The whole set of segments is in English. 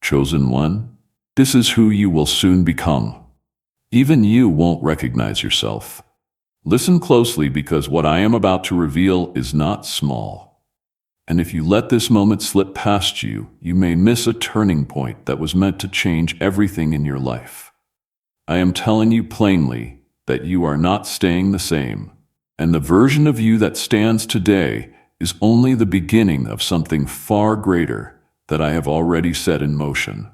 chosen one. This is who you will soon become. Even you won't recognize yourself. Listen closely, because what I am about to reveal is not small. And if you let this moment slip past you, you may miss a turning point that was meant to change everything in your life. I am telling you plainly that you are not staying the same, and the version of you that stands today is only the beginning of something far greater that I have already set in motion.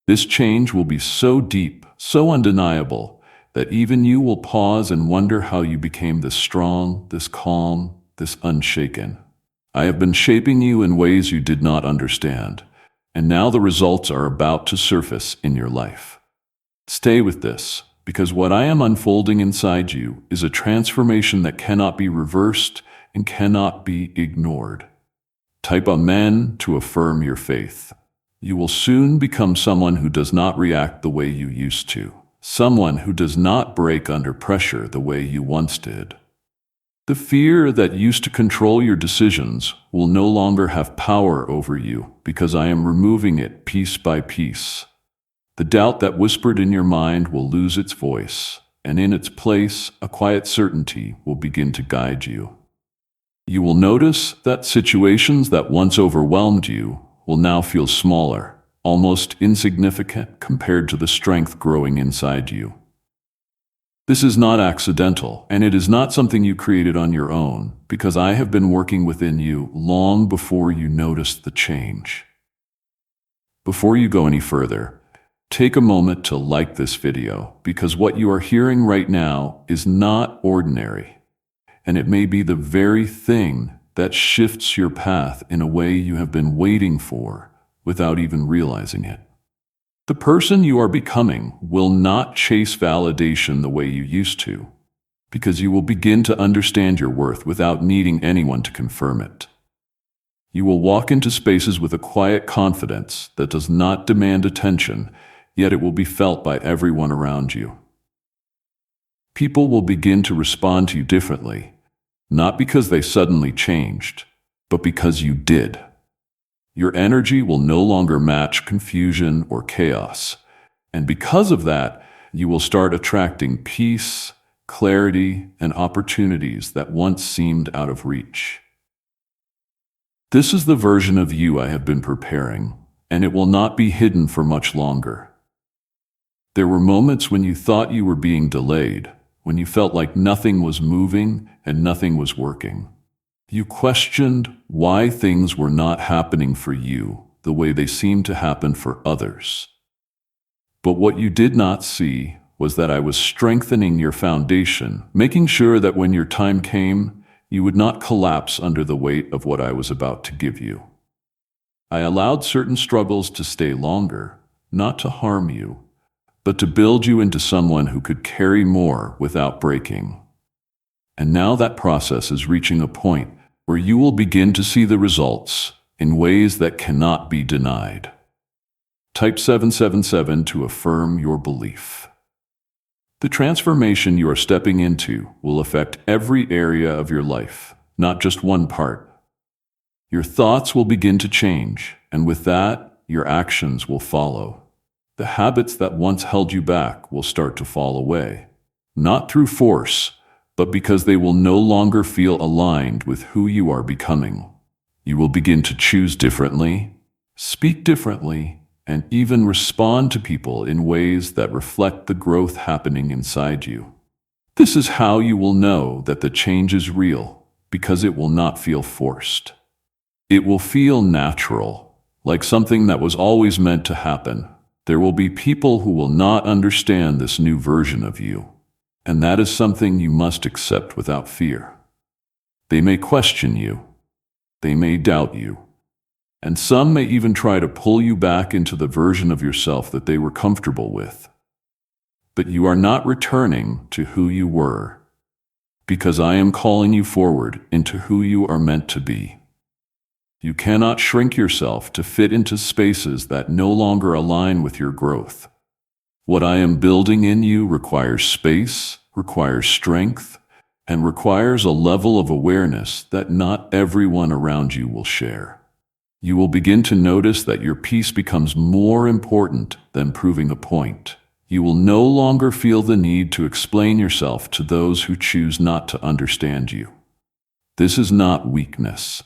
This change will be so deep, so undeniable, that even you will pause and wonder how you became this strong, this calm, this unshaken. I have been shaping you in ways you did not understand, and now the results are about to surface in your life. Stay with this, because what I am unfolding inside you is a transformation that cannot be reversed and cannot be ignored. Type Amen to affirm your faith. You will soon become someone who does not react the way you used to, someone who does not break under pressure the way you once did. The fear that used to control your decisions will no longer have power over you, because I am removing it piece by piece. The doubt that whispered in your mind will lose its voice, and in its place, a quiet certainty will begin to guide you. You will notice that situations that once overwhelmed you will now feel smaller, almost insignificant compared to the strength growing inside you. This is not accidental, and it is not something you created on your own, because I have been working within you long before you noticed the change. Before you go any further, take a moment to like this video, because what you are hearing right now is not ordinary, and it may be the very thing that shifts your path in a way you have been waiting for without even realizing it. The person you are becoming will not chase validation the way you used to, because you will begin to understand your worth without needing anyone to confirm it. You will walk into spaces with a quiet confidence that does not demand attention, yet it will be felt by everyone around you. People will begin to respond to you differently, not because they suddenly changed, but because you did. Your energy will no longer match confusion or chaos, and because of that, you will start attracting peace, clarity, and opportunities that once seemed out of reach. This is the version of you I have been preparing, and it will not be hidden for much longer. There were moments when you thought you were being delayed, when you felt like nothing was moving and nothing was working. You questioned why things were not happening for you the way they seemed to happen for others. But what you did not see was that I was strengthening your foundation, making sure that when your time came, you would not collapse under the weight of what I was about to give you. I allowed certain struggles to stay longer, not to harm you, but to build you into someone who could carry more without breaking. And now that process is reaching a point where you will begin to see the results in ways that cannot be denied. Type 777 to affirm your belief. The transformation you are stepping into will affect every area of your life, not just one part. Your thoughts will begin to change, and with that, your actions will follow. The habits that once held you back will start to fall away, not through force, but because they will no longer feel aligned with who you are becoming. You will begin to choose differently, speak differently, and even respond to people in ways that reflect the growth happening inside you. This is how you will know that the change is real, because it will not feel forced. It will feel natural, like something that was always meant to happen. There will be people who will not understand this new version of you, and that is something you must accept without fear. They may question you, they may doubt you, and some may even try to pull you back into the version of yourself that they were comfortable with. But you are not returning to who you were, because I am calling you forward into who you are meant to be. You cannot shrink yourself to fit into spaces that no longer align with your growth. What I am building in you requires space, requires strength, and requires a level of awareness that not everyone around you will share. You will begin to notice that your peace becomes more important than proving a point. You will no longer feel the need to explain yourself to those who choose not to understand you. This is not weakness.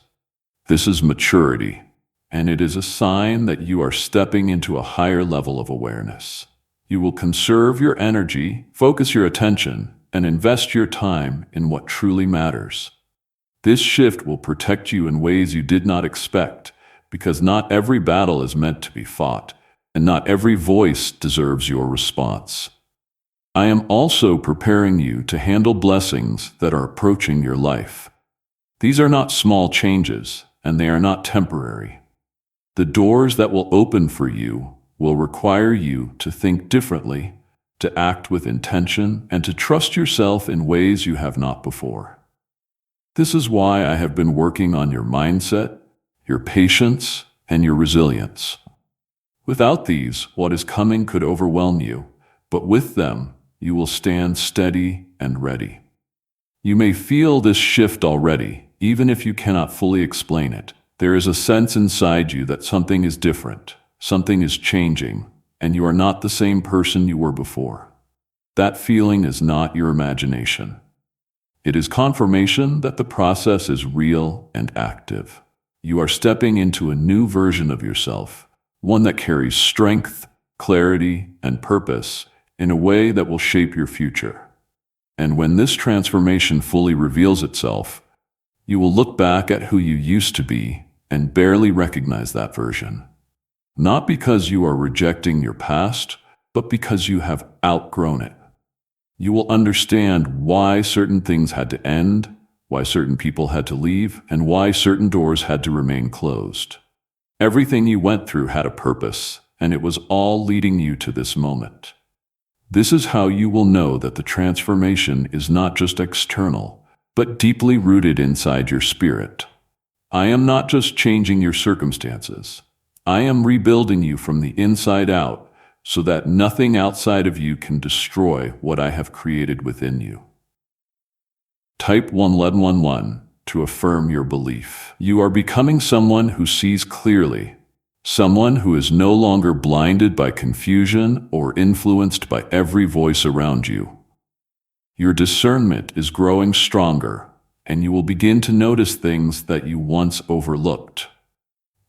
This is maturity, and it is a sign that you are stepping into a higher level of awareness. You will conserve your energy, focus your attention, and invest your time in what truly matters. This shift will protect you in ways you did not expect, because not every battle is meant to be fought, and not every voice deserves your response. I am also preparing you to handle blessings that are approaching your life. These are not small changes, and they are not temporary. The doors that will open for you will require you to think differently, to act with intention, and to trust yourself in ways you have not before. This is why I have been working on your mindset, your patience, and your resilience. Without these, what is coming could overwhelm you, but with them, you will stand steady and ready. You may feel this shift already, even if you cannot fully explain it. There is a sense inside you that something is different, something is changing, and you are not the same person you were before. That feeling is not your imagination. It is confirmation that the process is real and active. You are stepping into a new version of yourself, one that carries strength, clarity, and purpose in a way that will shape your future. And when this transformation fully reveals itself, you will look back at who you used to be and barely recognize that version. Not because you are rejecting your past, but because you have outgrown it. You will understand why certain things had to end, why certain people had to leave, and why certain doors had to remain closed. Everything you went through had a purpose, and it was all leading you to this moment. This is how you will know that the transformation is not just external, but deeply rooted inside your spirit. I am not just changing your circumstances. I am rebuilding you from the inside out so that nothing outside of you can destroy what I have created within you. Type 111 to affirm your belief. You are becoming someone who sees clearly, someone who is no longer blinded by confusion or influenced by every voice around you. Your discernment is growing stronger, and you will begin to notice things that you once overlooked.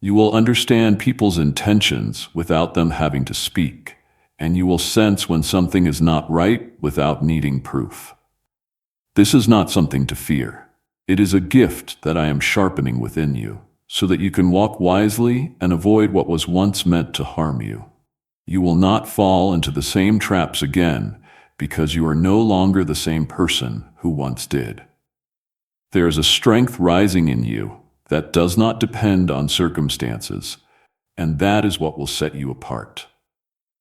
You will understand people's intentions without them having to speak, and you will sense when something is not right without needing proof. This is not something to fear. It is a gift that I am sharpening within you, so that you can walk wisely and avoid what was once meant to harm you. You will not fall into the same traps again, because you are no longer the same person who once did. There is a strength rising in you that does not depend on circumstances, and that is what will set you apart.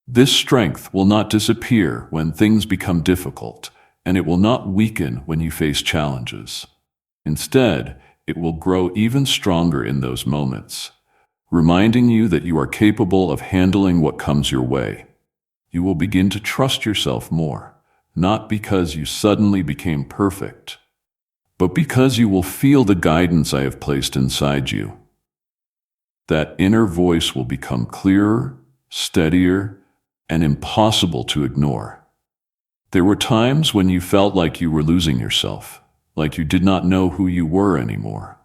This strength will not disappear when things become difficult, and it will not weaken when you face challenges. Instead, it will grow even stronger in those moments, reminding you that you are capable of handling what comes your way. You will begin to trust yourself more, not because you suddenly became perfect, but because you will feel the guidance I have placed inside you. That inner voice will become clearer, steadier, and impossible to ignore. There were times when you felt like you were losing yourself, like you did not know who you were anymore.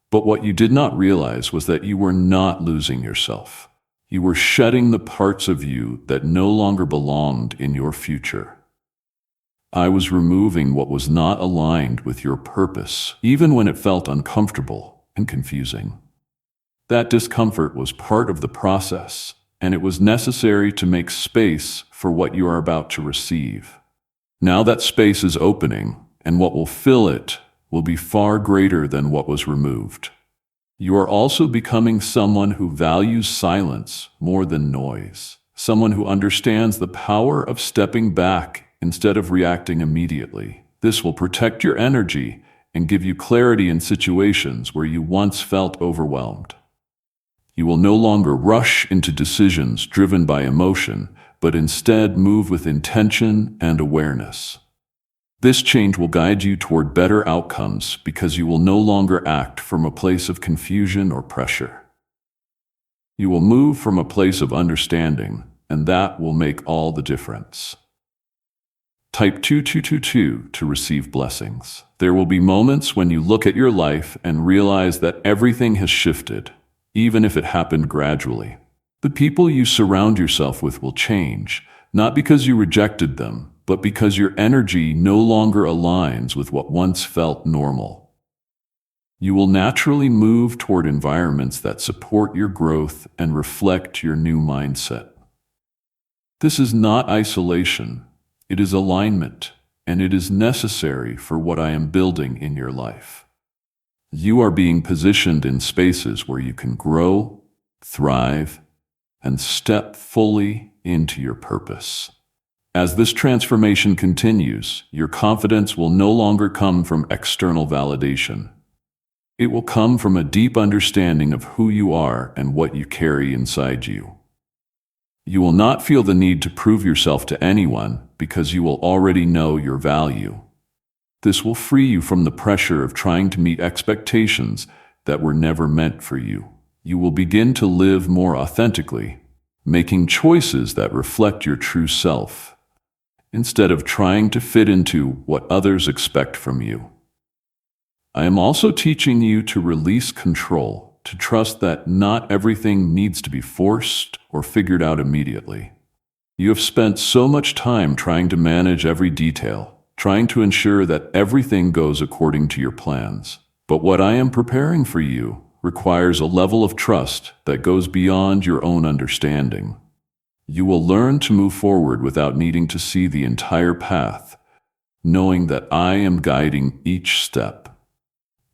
But what you did not realize was that you were not losing yourself. You were shedding the parts of you that no longer belonged in your future. I was removing what was not aligned with your purpose, even when it felt uncomfortable and confusing. That discomfort was part of the process, and it was necessary to make space for what you are about to receive. Now that space is opening, and what will fill it will be far greater than what was removed. You are also becoming someone who values silence more than noise, someone who understands the power of stepping back instead of reacting immediately. This will protect your energy and give you clarity in situations where you once felt overwhelmed. You will no longer rush into decisions driven by emotion, but instead move with intention and awareness. This change will guide you toward better outcomes because you will no longer act from a place of confusion or pressure. You will move from a place of understanding, and that will make all the difference. Type 2222 to receive blessings. There will be moments when you look at your life and realize that everything has shifted, even if it happened gradually. The people you surround yourself with will change, not because you rejected them, but because your energy no longer aligns with what once felt normal. You will naturally move toward environments that support your growth and reflect your new mindset. This is not isolation. It is alignment, and it is necessary for what I am building in your life. You are being positioned in spaces where you can grow, thrive, and step fully into your purpose. As this transformation continues, your confidence will no longer come from external validation. It will come from a deep understanding of who you are and what you carry inside you. You will not feel the need to prove yourself to anyone because you will already know your value. This will free you from the pressure of trying to meet expectations that were never meant for you. You will begin to live more authentically, making choices that reflect your true self, instead of trying to fit into what others expect from you. I am also teaching you to release control, to trust that not everything needs to be forced or figured out immediately. You have spent so much time trying to manage every detail, trying to ensure that everything goes according to your plans. But what I am preparing for you requires a level of trust that goes beyond your own understanding. You will learn to move forward without needing to see the entire path, knowing that I am guiding each step.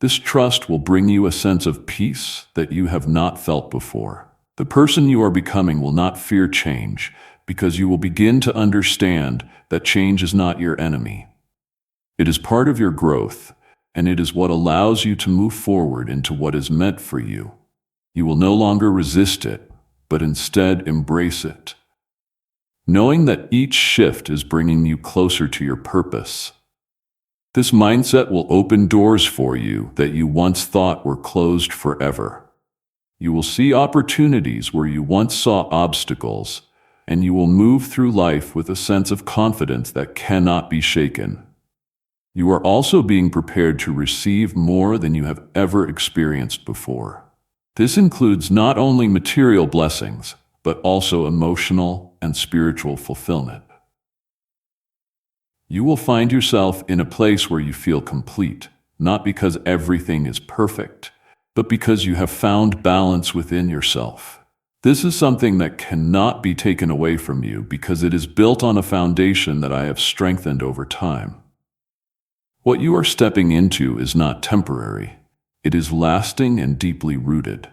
This trust will bring you a sense of peace that you have not felt before. The person you are becoming will not fear change because you will begin to understand that change is not your enemy. It is part of your growth, and it is what allows you to move forward into what is meant for you. You will no longer resist it, but instead embrace it, knowing that each shift is bringing you closer to your purpose. This mindset will open doors for you that you once thought were closed forever. You will see opportunities where you once saw obstacles, and you will move through life with a sense of confidence that cannot be shaken. You are also being prepared to receive more than you have ever experienced before. This includes not only material blessings, but also emotional and spiritual fulfillment. You will find yourself in a place where you feel complete, not because everything is perfect, but because you have found balance within yourself. This is something that cannot be taken away from you because it is built on a foundation that I have strengthened over time. What you are stepping into is not temporary. It is lasting and deeply rooted.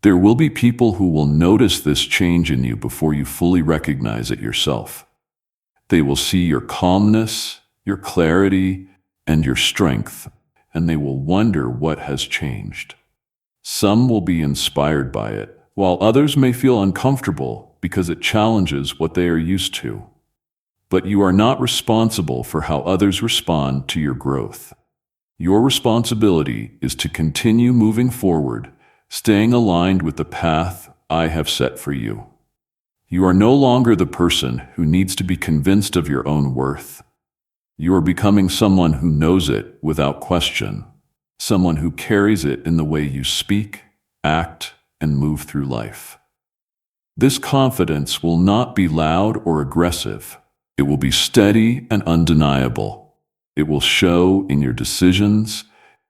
There will be people who will notice this change in you before you fully recognize it yourself. They will see your calmness, your clarity, and your strength, and they will wonder what has changed. Some will be inspired by it, while others may feel uncomfortable because it challenges what they are used to. But you are not responsible for how others respond to your growth. Your responsibility is to continue moving forward, staying aligned with the path I have set for you. You are no longer the person who needs to be convinced of your own worth. You are becoming someone who knows it without question, someone who carries it in the way you speak, act, and move through life. This confidence will not be loud or aggressive. It will be steady and undeniable. It will show in your decisions,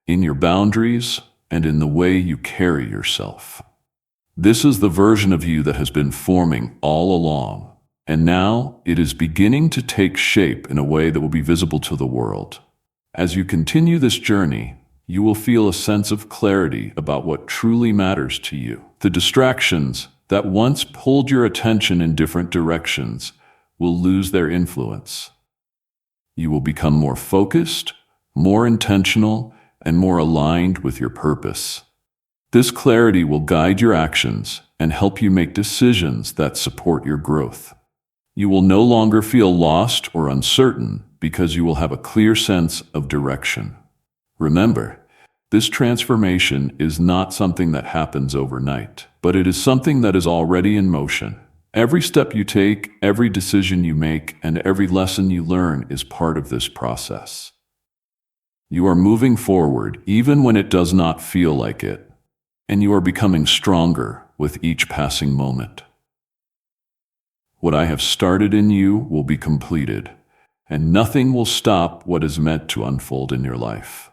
in your boundaries, and in the way you carry yourself. This is the version of you that has been forming all along, and now it is beginning to take shape in a way that will be visible to the world. As you continue this journey, you will feel a sense of clarity about what truly matters to you. The distractions that once pulled your attention in different directions will lose their influence. You will become more focused, more intentional, and more aligned with your purpose. This clarity will guide your actions and help you make decisions that support your growth. You will no longer feel lost or uncertain because you will have a clear sense of direction. Remember, This transformation is not something that happens overnight, but it is something that is already in motion. Every step you take, every decision you make, and every lesson you learn is part of this process. You are moving forward even when it does not feel like it, and you are becoming stronger with each passing moment. What I have started in you will be completed, and nothing will stop what is meant to unfold in your life.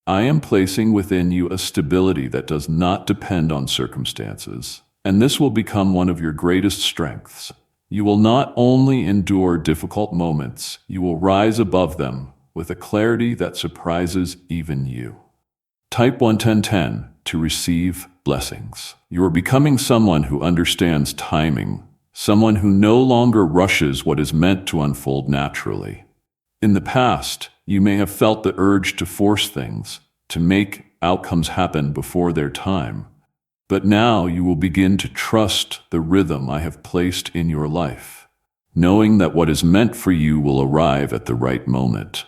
I am placing within you a stability that does not depend on circumstances, and this will become one of your greatest strengths. You will not only endure difficult moments, you will rise above them with a clarity that surprises even you. Type 11010 to receive blessings. You are becoming someone who understands timing, someone who no longer rushes what is meant to unfold naturally. In the past, you may have felt the urge to force things, to make outcomes happen before their time. But now you will begin to trust the rhythm I have placed in your life, knowing that what is meant for you will arrive at the right moment.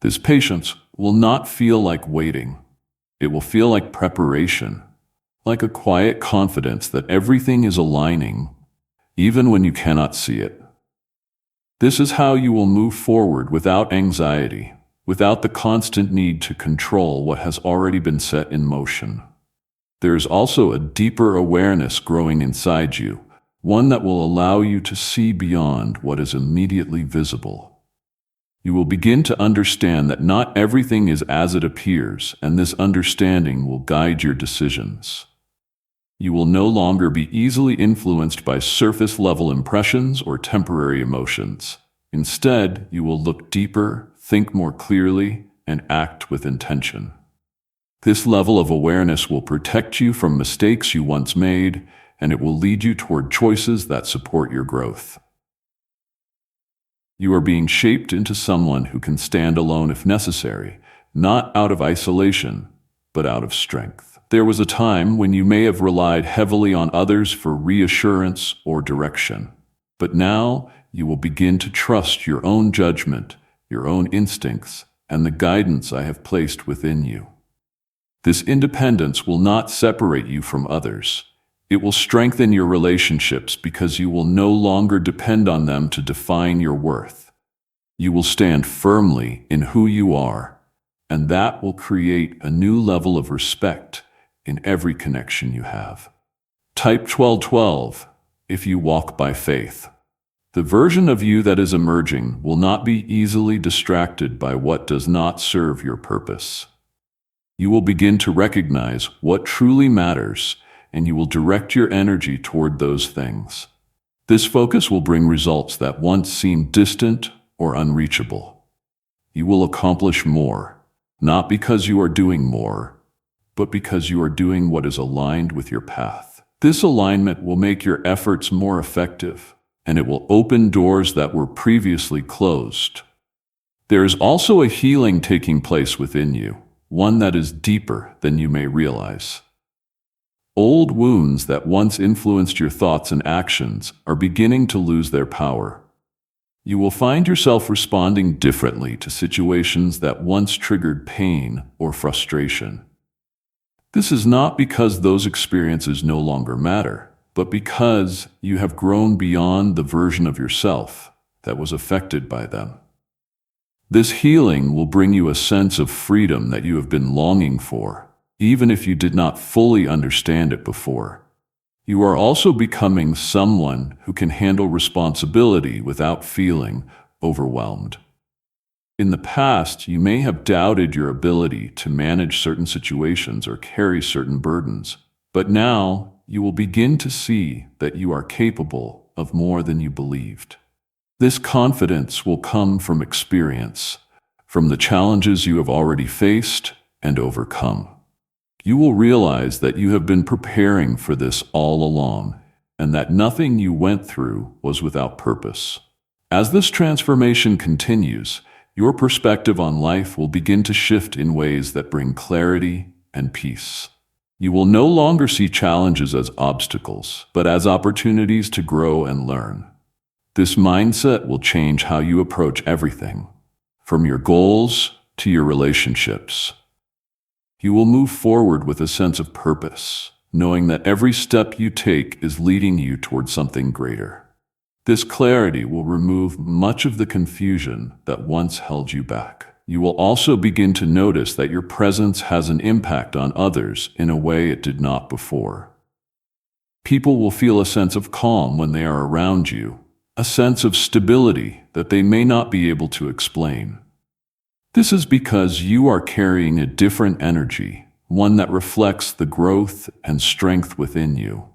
This patience will not feel like waiting. It will feel like preparation, like a quiet confidence that everything is aligning, even when you cannot see it. This is how you will move forward without anxiety, without the constant need to control what has already been set in motion. There is also a deeper awareness growing inside you, one that will allow you to see beyond what is immediately visible. You will begin to understand that not everything is as it appears, and this understanding will guide your decisions. You will no longer be easily influenced by surface-level impressions or temporary emotions. Instead, you will look deeper, think more clearly, and act with intention. This level of awareness will protect you from mistakes you once made, and it will lead you toward choices that support your growth. You are being shaped into someone who can stand alone if necessary, not out of isolation, but out of strength. There was a time when you may have relied heavily on others for reassurance or direction, but now you will begin to trust your own judgment, your own instincts, and the guidance I have placed within you. This independence will not separate you from others. It will strengthen your relationships because you will no longer depend on them to define your worth. You will stand firmly in who you are, and that will create a new level of respect in every connection you have. Type 1212 if you walk by faith. The version of you that is emerging will not be easily distracted by what does not serve your purpose. You will begin to recognize what truly matters, and you will direct your energy toward those things. This focus will bring results that once seemed distant or unreachable. You will accomplish more, not because you are doing more, but because you are doing what is aligned with your path. This alignment will make your efforts more effective, and it will open doors that were previously closed. There is also a healing taking place within you, one that is deeper than you may realize. Old wounds that once influenced your thoughts and actions are beginning to lose their power. You will find yourself responding differently to situations that once triggered pain or frustration. This is not because those experiences no longer matter, but because you have grown beyond the version of yourself that was affected by them. This healing will bring you a sense of freedom that you have been longing for, even if you did not fully understand it before. You are also becoming someone who can handle responsibility without feeling overwhelmed. In the past, you may have doubted your ability to manage certain situations or carry certain burdens, but now you will begin to see that you are capable of more than you believed. This confidence will come from experience, from the challenges you have already faced and overcome. You will realize that you have been preparing for this all along, and that nothing you went through was without purpose. As this transformation continues, your perspective on life will begin to shift in ways that bring clarity and peace. You will no longer see challenges as obstacles, but as opportunities to grow and learn. This mindset will change how you approach everything, from your goals to your relationships. You will move forward with a sense of purpose, knowing that every step you take is leading you toward something greater. This clarity will remove much of the confusion that once held you back. You will also begin to notice that your presence has an impact on others in a way it did not before. People will feel a sense of calm when they are around you, a sense of stability that they may not be able to explain. This is because you are carrying a different energy, one that reflects the growth and strength within you.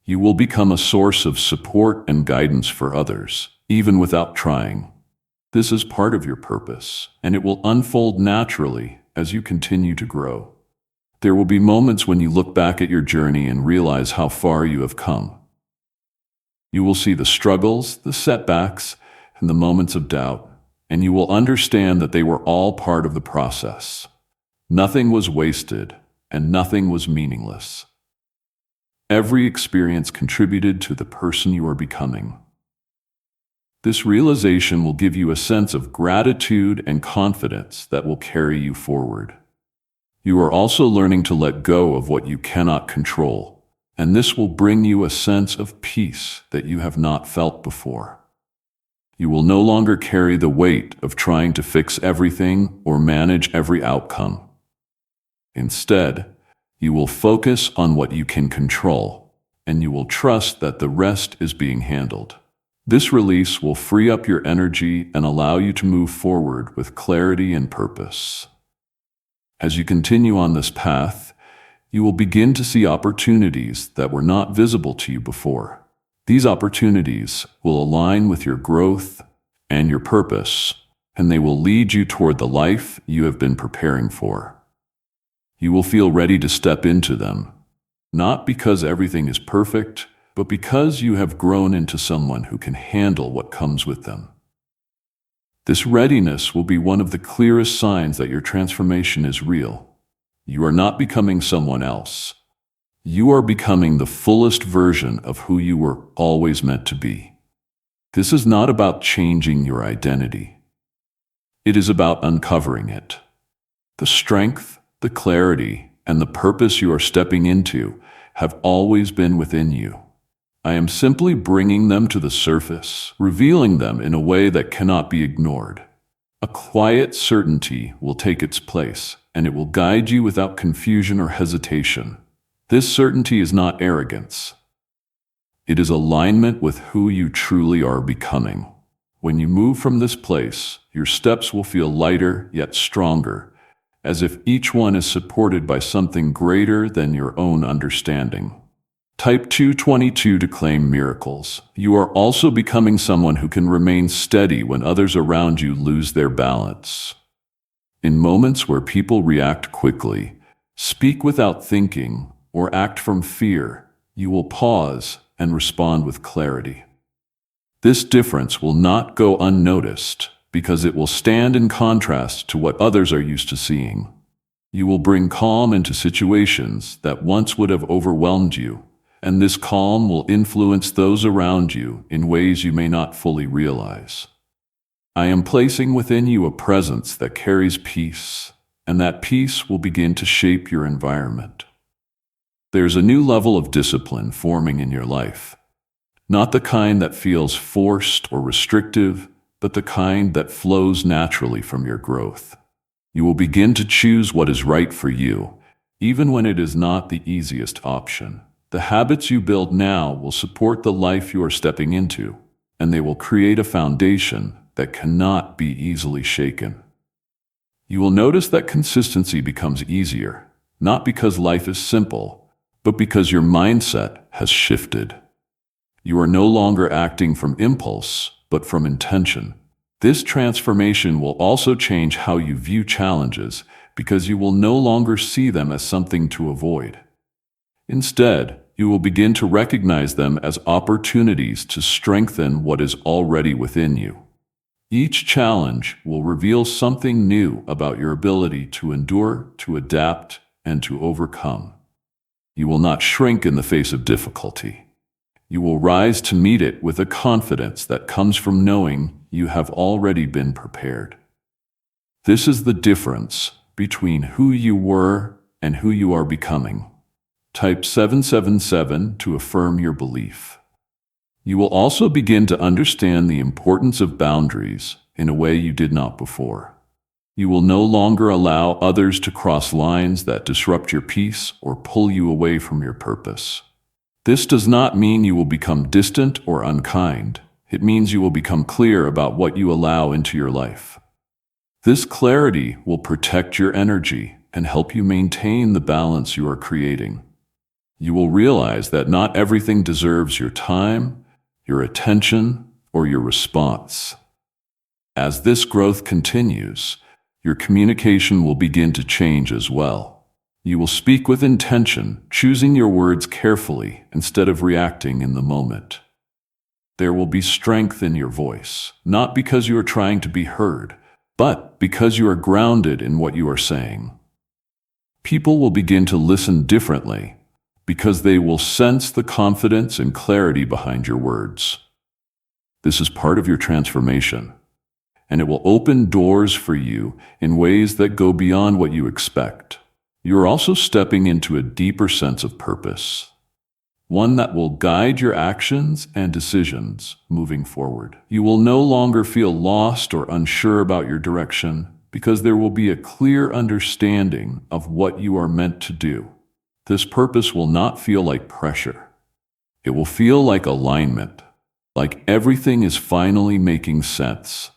You will become a source of support and guidance for others, even without trying. This is part of your purpose, and it will unfold naturally as you continue to grow. There will be moments when you look back at your journey and realize how far you have come. You will see the struggles, the setbacks, and the moments of doubt, and you will understand that they were all part of the process. Nothing was wasted, and nothing was meaningless. Every experience contributed to the person you are becoming. This realization will give you a sense of gratitude and confidence that will carry you forward. You are also learning to let go of what you cannot control, and this will bring you a sense of peace that you have not felt before. You will no longer carry the weight of trying to fix everything or manage every outcome. Instead, you will focus on what you can control, and you will trust that the rest is being handled. This release will free up your energy and allow you to move forward with clarity and purpose. As you continue on this path, you will begin to see opportunities that were not visible to you before. These opportunities will align with your growth and your purpose, and they will lead you toward the life you have been preparing for. You will feel ready to step into them, not because everything is perfect, but because you have grown into someone who can handle what comes with them. This readiness will be one of the clearest signs that your transformation is real. You are not becoming someone else. You are becoming the fullest version of who you were always meant to be. This is not about changing your identity. It is about uncovering it. The strength, the clarity, and the purpose you are stepping into have always been within you. I am simply bringing them to the surface, revealing them in a way that cannot be ignored. A quiet certainty will take its place, and it will guide you without confusion or hesitation. This certainty is not arrogance. It is alignment with who you truly are becoming. When you move from this place, your steps will feel lighter yet stronger, as if each one is supported by something greater than your own understanding. Type 222 to claim miracles. You are also becoming someone who can remain steady when others around you lose their balance. In moments where people react quickly, speak without thinking, or act from fear, you will pause and respond with clarity. This difference will not go unnoticed because it will stand in contrast to what others are used to seeing. You will bring calm into situations that once would have overwhelmed you, and this calm will influence those around you in ways you may not fully realize. I am placing within you a presence that carries peace, and that peace will begin to shape your environment. There's a new level of discipline forming in your life, not the kind that feels forced or restrictive, but the kind that flows naturally from your growth. You will begin to choose what is right for you, even when it is not the easiest option. The habits you build now will support the life you are stepping into, and they will create a foundation that cannot be easily shaken. You will notice that consistency becomes easier, not because life is simple, but because your mindset has shifted. You are no longer acting from impulse, but from intention. This transformation will also change how you view challenges, because you will no longer see them as something to avoid. Instead, you will begin to recognize them as opportunities to strengthen what is already within you. Each challenge will reveal something new about your ability to endure, to adapt, and to overcome. You will not shrink in the face of difficulty. You will rise to meet it with a confidence that comes from knowing you have already been prepared. This is the difference between who you were and who you are becoming. Type 777 to affirm your belief. You will also begin to understand the importance of boundaries in a way you did not before. You will no longer allow others to cross lines that disrupt your peace or pull you away from your purpose. This does not mean you will become distant or unkind. It means you will become clear about what you allow into your life. This clarity will protect your energy and help you maintain the balance you are creating. You will realize that not everything deserves your time, your attention, or your response. As this growth continues, your communication will begin to change as well. You will speak with intention, choosing your words carefully instead of reacting in the moment. There will be strength in your voice, not because you are trying to be heard, but because you are grounded in what you are saying. People will begin to listen differently because they will sense the confidence and clarity behind your words. This is part of your transformation, and it will open doors for you in ways that go beyond what you expect. You are also stepping into a deeper sense of purpose, one that will guide your actions and decisions moving forward. You will no longer feel lost or unsure about your direction because there will be a clear understanding of what you are meant to do. This purpose will not feel like pressure. It will feel like alignment, like everything is finally making sense.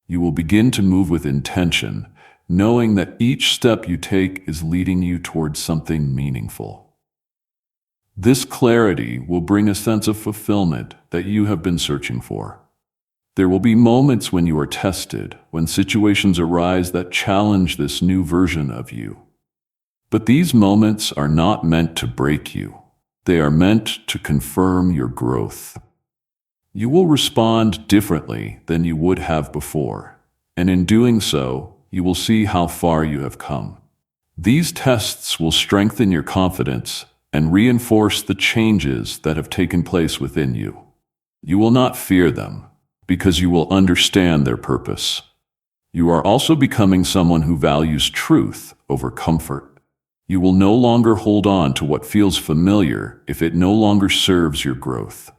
You will begin to move with intention, knowing that each step you take is leading you towards something meaningful. This clarity will bring a sense of fulfillment that you have been searching for. There will be moments when you are tested, when situations arise that challenge this new version of you. But these moments are not meant to break you. They are meant to confirm your growth. You will respond differently than you would have before, and in doing so, you will see how far you have come. These tests will strengthen your confidence and reinforce the changes that have taken place within you. You will not fear them, because you will understand their purpose. You are also becoming someone who values truth over comfort. You will no longer hold on to what feels familiar if it no longer serves your growth.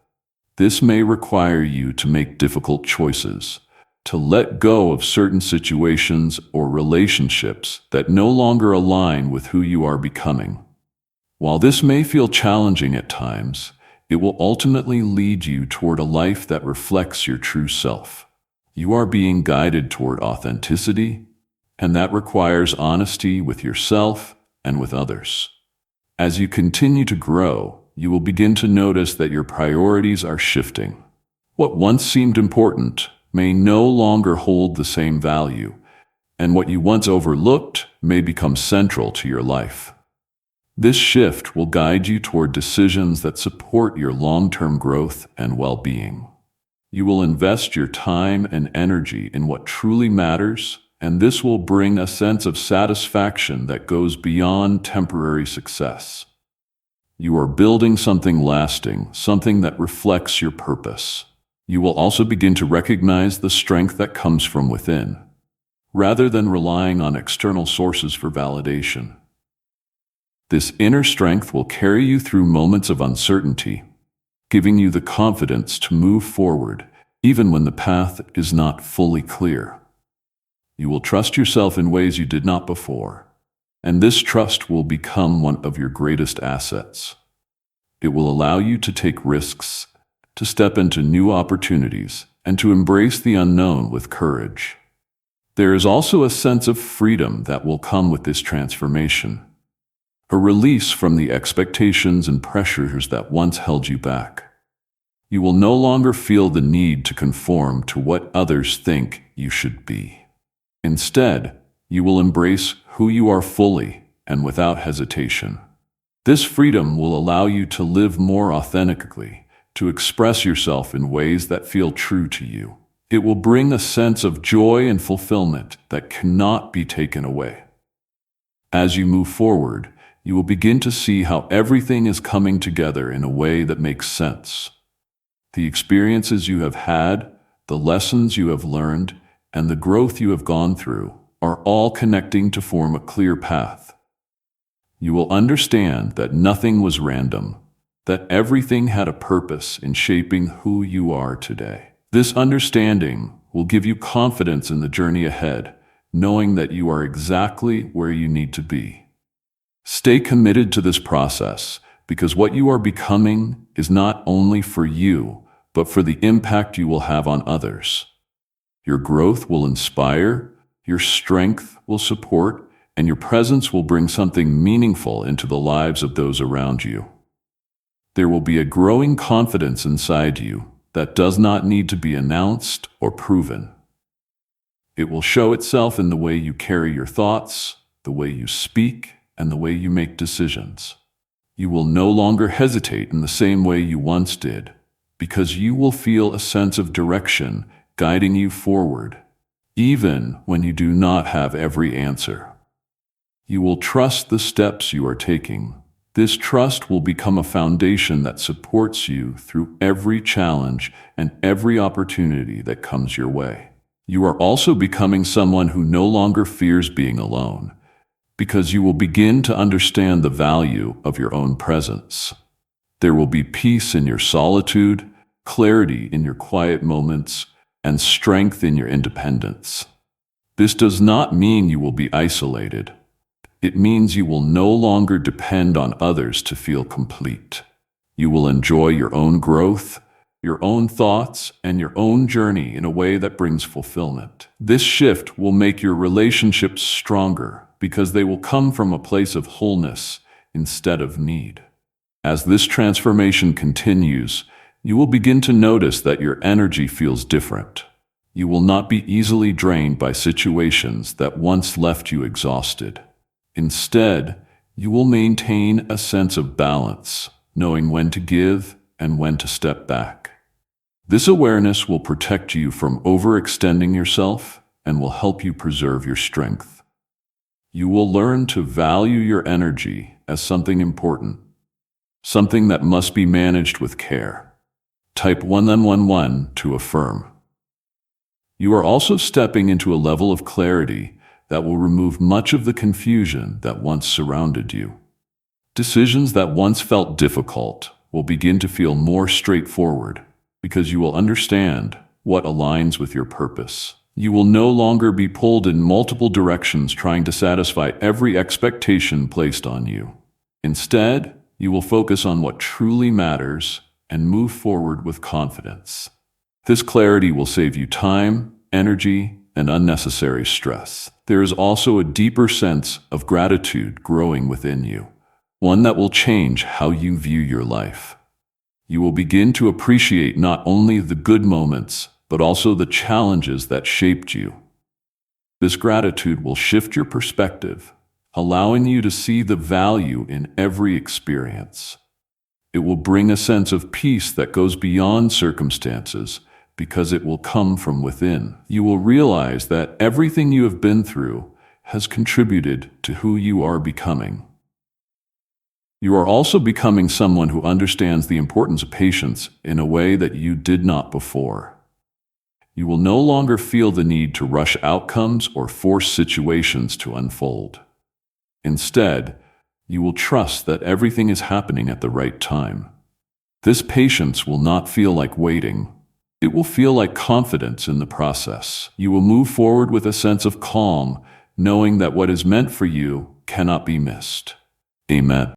This may require you to make difficult choices, to let go of certain situations or relationships that no longer align with who you are becoming. While this may feel challenging at times, it will ultimately lead you toward a life that reflects your true self. You are being guided toward authenticity, and that requires honesty with yourself and with others. As you continue to grow, you will begin to notice that your priorities are shifting. What once seemed important may no longer hold the same value, and what you once overlooked may become central to your life. This shift will guide you toward decisions that support your long-term growth and well-being. You will invest your time and energy in what truly matters, and this will bring a sense of satisfaction that goes beyond temporary success. You are building something lasting, something that reflects your purpose. You will also begin to recognize the strength that comes from within, rather than relying on external sources for validation. This inner strength will carry you through moments of uncertainty, giving you the confidence to move forward, even when the path is not fully clear. You will trust yourself in ways you did not before, and this trust will become one of your greatest assets. It will allow you to take risks, to step into new opportunities, and to embrace the unknown with courage. There is also a sense of freedom that will come with this transformation, a release from the expectations and pressures that once held you back. You will no longer feel the need to conform to what others think you should be. Instead, you will embrace who you are fully and without hesitation. This freedom will allow you to live more authentically, to express yourself in ways that feel true to you. It will bring a sense of joy and fulfillment that cannot be taken away. As you move forward, you will begin to see how everything is coming together in a way that makes sense. The experiences you have had, the lessons you have learned, and the growth you have gone through, are all connecting to form a clear path. You will understand that nothing was random, that everything had a purpose in shaping who you are today. This understanding will give you confidence in the journey ahead, knowing that you are exactly where you need to be. Stay committed to this process, because what you are becoming is not only for you, but for the impact you will have on others. Your growth will inspire, your strength will support, and your presence will bring something meaningful into the lives of those around you. There will be a growing confidence inside you that does not need to be announced or proven. It will show itself in the way you carry your thoughts, the way you speak, and the way you make decisions. You will no longer hesitate in the same way you once did, because you will feel a sense of direction guiding you forward, even when you do not have every answer. You will trust the steps you are taking. This trust will become a foundation that supports you through every challenge and every opportunity that comes your way. You are also becoming someone who no longer fears being alone, because you will begin to understand the value of your own presence. There will be peace in your solitude, clarity in your quiet moments, and strength in your independence. This does not mean you will be isolated. It means you will no longer depend on others to feel complete. You will enjoy your own growth, your own thoughts, and your own journey in a way that brings fulfillment. This shift will make your relationships stronger because they will come from a place of wholeness instead of need. As this transformation continues, you will begin to notice that your energy feels different. You will not be easily drained by situations that once left you exhausted. Instead, you will maintain a sense of balance, knowing when to give and when to step back. This awareness will protect you from overextending yourself and will help you preserve your strength. You will learn to value your energy as something important, something that must be managed with care. Type 1111 to affirm. You are also stepping into a level of clarity that will remove much of the confusion that once surrounded you. Decisions that once felt difficult will begin to feel more straightforward because you will understand what aligns with your purpose. You will no longer be pulled in multiple directions trying to satisfy every expectation placed on you. Instead, you will focus on what truly matters and move forward with confidence. This clarity will save you time, energy, and unnecessary stress. There is also a deeper sense of gratitude growing within you, one that will change how you view your life. You will begin to appreciate not only the good moments, but also the challenges that shaped you. This gratitude will shift your perspective, allowing you to see the value in every experience. It will bring a sense of peace that goes beyond circumstances, because it will come from within. You will realize that everything you have been through has contributed to who you are becoming. You are also becoming someone who understands the importance of patience in a way that you did not before. You will no longer feel the need to rush outcomes or force situations to unfold. Instead, you will trust that everything is happening at the right time. This patience will not feel like waiting. It will feel like confidence in the process. You will move forward with a sense of calm, knowing that what is meant for you cannot be missed. Amen.